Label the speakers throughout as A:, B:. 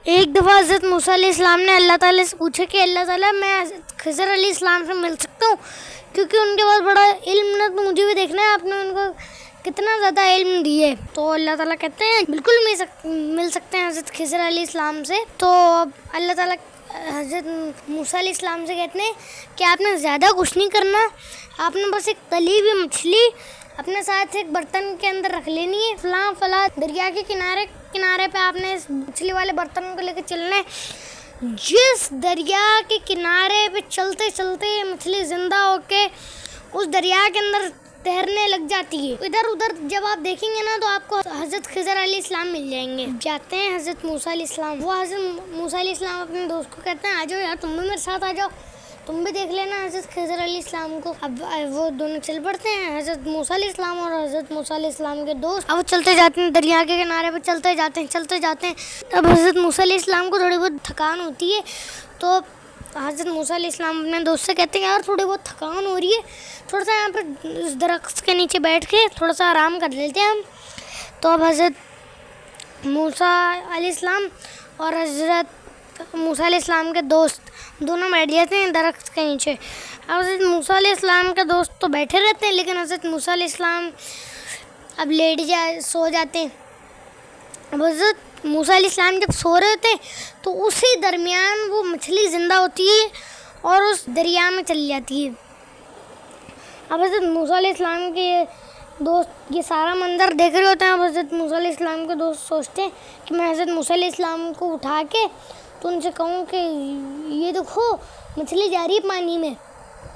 A: एक दफ़ा हज़रत मूसा अलैहिस्सलाम ने अल्लाह ताला से पूछा कि अल्लाह ताला मैं हज़रत खिज़र अलैहिस्सलाम से मिल सकता हूँ, क्योंकि उनके पास बड़ा इल्म ना, तो मुझे भी देखना है आपने उनको कितना ज़्यादा इल्म दिए। तो अल्लाह ताला कहते हैं बिल्कुल मिल सकते हैं हज़रत खिज़र अलैहिस्सलाम से। तो अल्लाह ताला हज़रत मूसा अलैहिस्सलाम से कहते हैं कि आपने ज़्यादा कुछ नहीं करना, आपने बस एक तली हुई मछली अपने साथ एक बर्तन के अंदर रख लेनी है। फला दरिया के किनारे पे आपने इस मछली वाले बर्तन को लेकर चलना है। जिस दरिया के किनारे पे चलते चलते ये मछली जिंदा होके उस दरिया के अंदर तैरने लग जाती है। इधर उधर जब आप देखेंगे ना तो आपको हज़रत खिज़र अलैहिस्सलाम मिल जाएंगे। जाते हैं हज़रत मूसा अलैहिस्सलाम। वो हज़रत मूसा अलैहिस्सलाम अपने दोस्त को कहते हैं आ जाओ यार, तुम भी मेरे साथ आ जाओ, तुम भी देख लेना हज़रत खिज़र अलैहिस्सलाम को। अब वो दोनों चल पड़ते हैं, हज़रत मूसा अलैहिस्सलाम और हज़रत मूसा अलैहिस्सलाम के दोस्त। अब वो चलते जाते हैं दरिया के किनारे पर, चलते जाते हैं। अब हज़रत मूसा अलैहिस्सलाम को थोड़ी बहुत थकान होती है, तो हज़रत मूसा अलैहिस्सलाम अपने दोस्त से कहते हैं यार थोड़ी बहुत थकान हो रही है, थोड़ा सा यहाँ पर इस दरख्त के नीचे बैठ के थोड़ा सा आराम कर लेते हैं हम। तो अब हज़रत मूसा अलैहिस्सलाम और हज़रत मूसा अलैहिस्सलाम के दोस्त दोनों बैठ जाते हैं दरख्त के नीचे। अब हज़रत मूसा अलैहिस्सलाम के दोस्त तो बैठे रहते हैं, लेकिन हज़रत मूसा अलैहिस्सलाम अब सो जाते हैं। अब हज़रत मूसा अलैहिस्सलाम जब सो रहे थे तो उसी दरमियान वो मछली ज़िंदा होती है और उस दरिया में चली जाती है। अब हज़रत मूसा अलैहिस्सलाम के दोस्त ये सारा मंजर देख रहे होते हैं। अब हज़रत मूसा अलैहिस्सलाम के दोस्त सोचते हैं कि मैं हज़रत मूसा अलैहिस्सलाम को उठा के तो उनसे कहूँ कि ये देखो मछली जा रही है पानी में,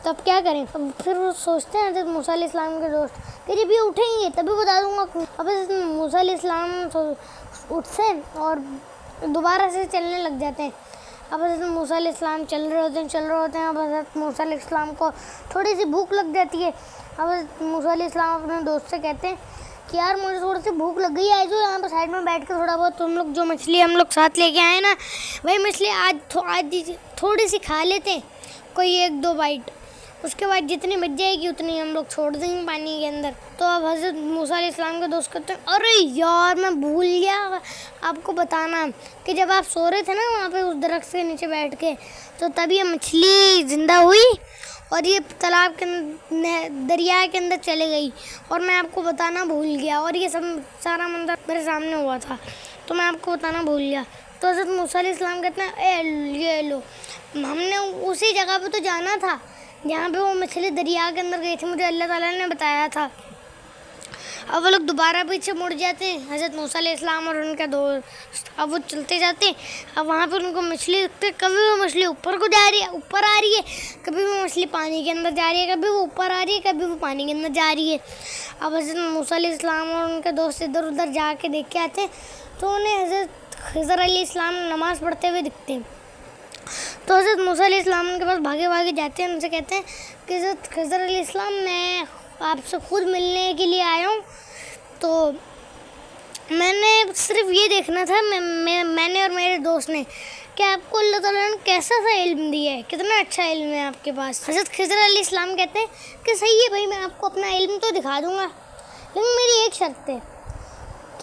A: तो अब क्या करें। अब फिर वो सोचते हैं हज़रत मूसा अलैहिस्सलाम के दोस्त कि जब ये उठेंगे तभी बता दूँगा। अब हज़रत मूसा अलैहिस्सलाम उठते हैं और दोबारा से चलने लग जाते हैं। अब हज़रत मूसा अलैहिस्सलाम चल रहे होते हैं। अब हज़रत मूसा अलैहिस्सलाम को थोड़ी सी भूख लग जाती है। अब हज़रत मूसा अलैहिस्सलाम अपने दोस्त से कहते हैं कि यार मुझे थोड़ी सी भूख लग गई है, जो यहाँ पर साइड में बैठ कर थोड़ा बहुत तुम लोग जो मछली हम लोग साथ लेके आए ना, वही मछली आज थोड़ी सी खा लेते हैं, कोई 1-2 बाइट, उसके बाद जितनी बच जाएगी उतनी हम लोग छोड़ देंगे पानी के अंदर। तो अब हज़रत मूसा अलैहिस्सलाम के दोस्त कहते हैं अरे यार मैं भूल गया आपको बताना कि जब आप सो रहे थे ना वहाँ पे उस दरख्त के नीचे बैठ के, तो तभी ये मछली ज़िंदा हुई और ये तालाब के दरिया के अंदर चले गई और मैं आपको बताना भूल गया, और ये सब सारा मंजर मेरे सामने हुआ था तो मैं आपको बताना भूल गया। तो हज़रत मूसा अलैहिस्सलाम कहते हैं ये लो, हमने उसी जगह पे तो जाना था जहाँ पे वो मछली दरिया के अंदर गई थी, मुझे अल्लाह ताला ने बताया था। अब वो लोग दोबारा पीछे मुड़ जाते हैं हज़रत मूसा अलैहिस्सलाम और उनका दोस्त। अब वो चलते जाते हैं। अब वहाँ पे उनको मछली दिखती है, कभी वो मछली ऊपर आ रही है, कभी वो मछली पानी के अंदर जा रही है, कभी वो ऊपर आ रही है, कभी वो पानी के अंदर जा रही है। अब हज़रत मूसा अलैहिस्सलाम और उनके दोस्त इधर उधर जाके देख के आते हैं तो उन्हें हज़रत खिज़र अलैहिस्सलाम नमाज़ पढ़ते हुए दिखते हैं। तो हज़रत मूसा अलैहिस्सलाम के पास भागे जाते हैं, उनसे कहते हैं कि हज़रत खिज़र अलैहिस्सलाम मैं आपसे खुद मिलने के लिए आया हूँ, तो मैंने सिर्फ ये देखना था मैंने और मेरे दोस्त ने कि आपको अल्लाह ताला ने कैसा सा इल्म दिया है, कितना अच्छा इल्म है आपके पास। हज़रत खिज़र अलैहिस्सलाम कहते हैं कि सही है भाई, मैं आपको अपना इल्म तो दिखा दूँगा, लेकिन मेरी एक शर्त है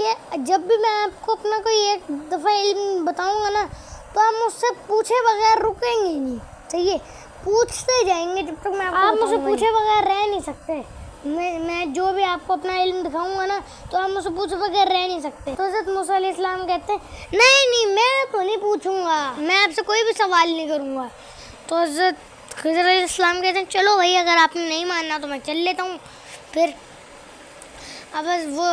A: कि जब भी मैं आपको अपना कोई एक दफ़ा इल्म बताऊँगा ना तो आप मुझसे पूछे बगैर रुकेंगे नहीं, सही है, पूछते जाएंगे जब तक मैं आप मुझसे पूछे बगैर रह नहीं सकते। मैं जो भी आपको अपना इल्म दिखाऊंगा ना तो आप मुझसे पूछे बगैर रह नहीं सकते। तो हज़रत मूसा अलैहिस्सलाम कहते हैं नहीं मैं तो नहीं पूछूंगा, मैं आपसे कोई भी सवाल नहीं करूंगा। तो हज़रत खिज़र अलैहिस्सलाम कहते हैं चलो भाई, अगर आपने नहीं मानना तो मैं चल लेता हूँ। फिर अब वो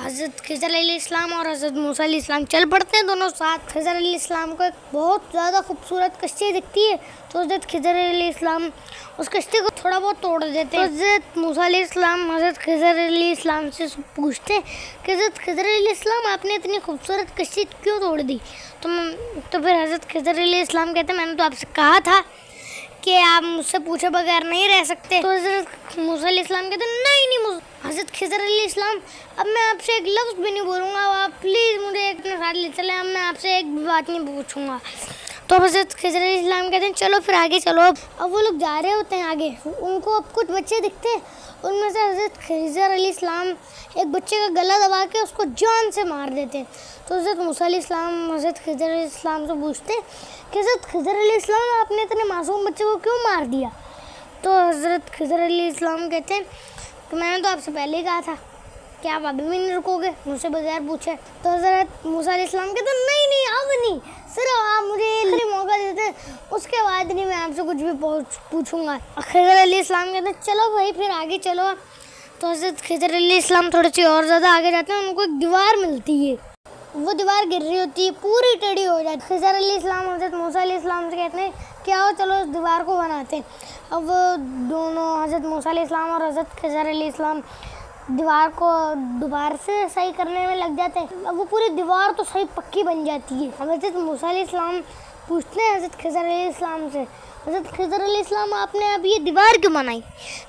A: हज़रत खिज़र अलैहिस्सलाम और हज़रत मूसा अलैहिस्सलाम चल पड़ते हैं दोनों साथ। खिज़र अलैहिस्सलाम को एक बहुत ज़्यादा खूबसूरत कश्ती दिखती है, तो हज़रत खिज़र अलैहिस्सलाम उस कश्ती को थोड़ा बहुत तोड़ देते हैं। तो हज़रत मूसा अलैहिस्सलाम हज़रत खिज़र अलैहिस्सलाम से पूछते हैं कि हज़रत खिज़र अलैहिस्सलाम आपने इतनी खूबसूरत कश्ती क्यों तोड़ दी। तो फिर हज़रत खिज़र अलैहिस्सलाम कहते हैं मैंने तो आपसे कहा था कि आप मुझसे पूछे बगैर नहीं रह सकते। तो हज़रत मूसा अलैहिस्सलाम कहते हैं नहीं हज़रत खिज़र अलैहिस्सलाम, अब मैं आपसे एक लफ्ज़ भी नहीं बोलूँगा, आप प्लीज़ मुझे अपने साथ ले चलें, अब मैं आपसे एक भी बात नहीं पूछूँगा। तो हज़रत खिज़र अलैहिस्सलाम कहते हैं चलो फिर आगे चलो। अब वो लोग जा रहे होते हैं आगे, उनको अब कुछ बच्चे दिखते हैं, उनमें से हज़रत खिज़र अलैहिस्सलाम एक बच्चे का गला दबा के उसको जान से मार देते हैं। तो हज़रत मूसा अलैहिस्सलाम हज़रत खिज़र अलैहिस्सलाम से पूछते हैं कि हज़रत खिज़र अलैहिस्सलाम आपने इतने मासूम बच्चे को क्यों मार दिया? तो हज़रत खिज़र अलैहिस्सलाम कहते हैं कि मैंने तो आपसे पहले ही कहा था कि आप अभी भी नहीं रुकोगे मुझसे बगैर पूछे। तो हज़रत मूसा अलैहिस्सलाम कहते हैं नहीं अब नहीं, सिर्फ आप मुझे मौका देते हैं, उसके बाद नहीं मैं आपसे कुछ भी पूछूंगा। खिज़र अलैहिस्सलाम कहते हैं चलो भाई फिर आगे चलो। तो हज़रत खिज़र अलैहिस्सलाम थोड़ी सी और ज़्यादा आगे जाते हैं, उनको एक दीवार मिलती है, वो दीवार गिर रही होती है, पूरी टेढ़ी हो जाती है। खिज़र अलैहिस्सलाम हज़रत मूसा अलैहिस्सलाम से कहते हैं कि आओ चलो उस दीवार को बनाते हैं। अब वो दोनों हज़रत मूसा अलैहिस्सलाम और हज़रत खिज़र अलैहिस्सलाम दीवार को दोबारा से सही करने में लग जाते हैं। अब वो पूरी दीवार तो सही पक्की बन जाती है। हज़रत मूसा अलैहिस्सलाम पूछते हैं हज़रत खिज़र अलैहिस्सलाम से, हज़रत खिज़र अलैहिस्सलाम आपने अब ये दीवार क्यों बनाई?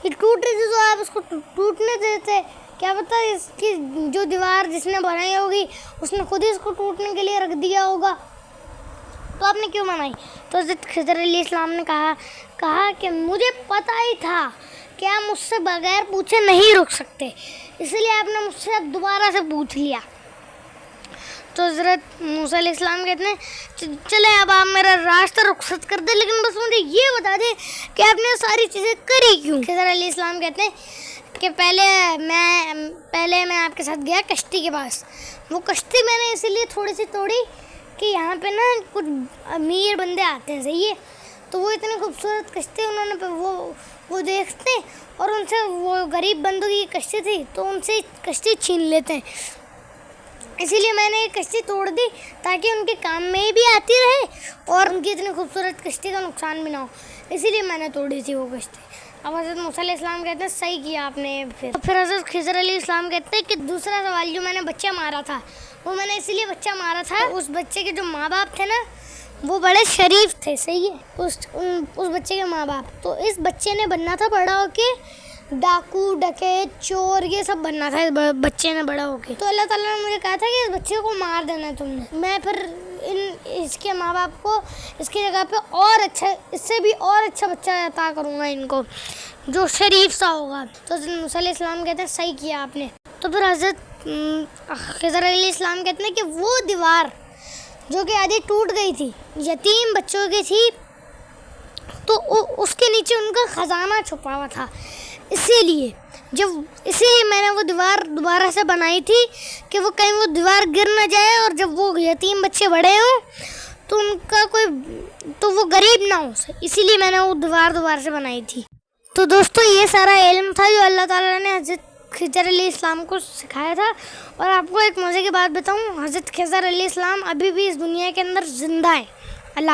A: ये टूट रही थी तो आप इसको टूटने देते, क्या पता इसकी जो दीवार जिसने बनाई होगी उसने खुद ही इसको टूटने के लिए रख दिया होगा, तो आपने क्यों बनाई? तो हज़रत खिज़र अलैहिस्सलाम ने कहा कि मुझे पता ही था कि आप मुझसे बगैर पूछे नहीं रुक सकते, इसलिए आपने मुझसे अब दोबारा से पूछ लिया। तो हज़रत मूसा अलैहिस्सलाम कहते हैं चले अब आप मेरा रास्ता रुखसत कर दे, लेकिन बस मुझे ये बता दें कि आपने सारी चीज़ें करी क्यों? खिज़र अलैहिस्सलाम कहते हैं कि पहले मैं आपके साथ गया कश्ती के पास, वो कश्ती मैंने इसीलिए थोड़ी सी तोड़ी कि यहाँ पे ना कुछ अमीर बंदे आते हैं, सही है, तो वो इतनी खूबसूरत कश्ती उन्होंने वो देखते हैं और उनसे, वो गरीब बंदों की कश्ती थी तो उनसे कश्ती छीन लेते हैं, इसीलिए मैंने ये कश्ती तोड़ दी ताकि उनके काम में भी आती रहे और उनकी इतनी खूबसूरत कश्ती का नुकसान भी ना हो, इसीलिए मैंने तोड़ी थी वो कश्ती। अब हज़रत मूसा अलैहिस्सलाम कहते हैं सही किया आपने। फिर हज़रत खिज़र अलैहिस्सलाम कहते हैं कि दूसरा सवाल जो मैंने बच्चा मारा था, वो मैंने इसीलिए बच्चा मारा था, उस बच्चे के जो माँ बाप थे ना वो बड़े शरीफ थे, सही है, उस बच्चे के माँ बाप, तो इस बच्चे ने बनना था बड़ा होके डाकू डकैत चोर, ये सब बनना था इस बच्चे ने बड़ा होके। तो अल्लाह ताला ने मुझे कहा था कि इस बच्चे को मार देना है तुमने, मैं फिर इसके माँ बाप को इसकी जगह पे और अच्छा, इससे भी और अच्छा बच्चा अता करूँगा इनको जो शरीफ सा होगा। तो हज़रत मूसा अलैहिस्सलाम कहते हैं सही किया आपने। तो फिर हज़रत खिज़र अलैहिस्सलाम कहते हैं कि वो दीवार जो कि आधी टूट गई थी, यतीम बच्चों की थी, तो उसके नीचे उनका ख़जाना छुपा हुआ था, इसीलिए मैंने वो दीवार दोबारा से बनाई थी कि वो कहीं वो दीवार गिर ना जाए और जब वो यतीम बच्चे बड़े हों तो उनका तो वो गरीब ना हो, इसीलिए मैंने वो दीवार दोबारा से बनाई थी। तो दोस्तों ये सारा इल्म था जो अल्लाह ताला ने हज़रत खिज़र अलैहिस्सलाम को सिखाया था। और आपको एक मज़े की बात बताऊं, हज़रत खिज़र अलैहिस्सलाम अभी भी इस दुनिया के अंदर ज़िंदा है। अल्लाह।